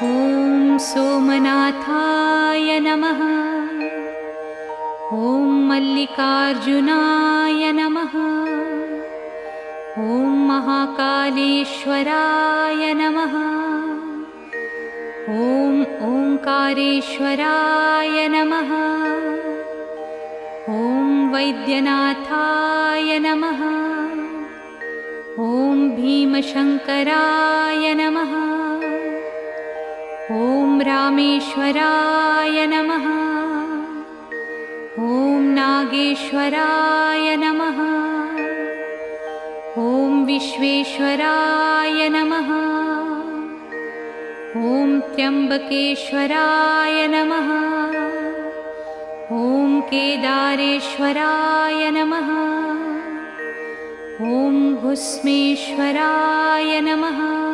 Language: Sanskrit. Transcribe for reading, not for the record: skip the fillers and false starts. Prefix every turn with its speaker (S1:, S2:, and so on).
S1: ॐ सोमनाथाय नमः। ॐ मल्लिकार्जुनाय नमः। ॐ महाकालेश्वराय नमः। ॐ ओंकारेश्वराय नमः। ॐ वैद्यनाथाय नमः। ॐ भीमशंकराय नमः। ॐ रामेश्वराय नमः। ॐ नागेश्वराय नमः। ॐ विश्वेश्वराय नमः। ॐ त्र्यंबकेश्वराय नमः। ॐ केदारेश्वराय नमः। ॐ भुस्मेश्वराय नमः।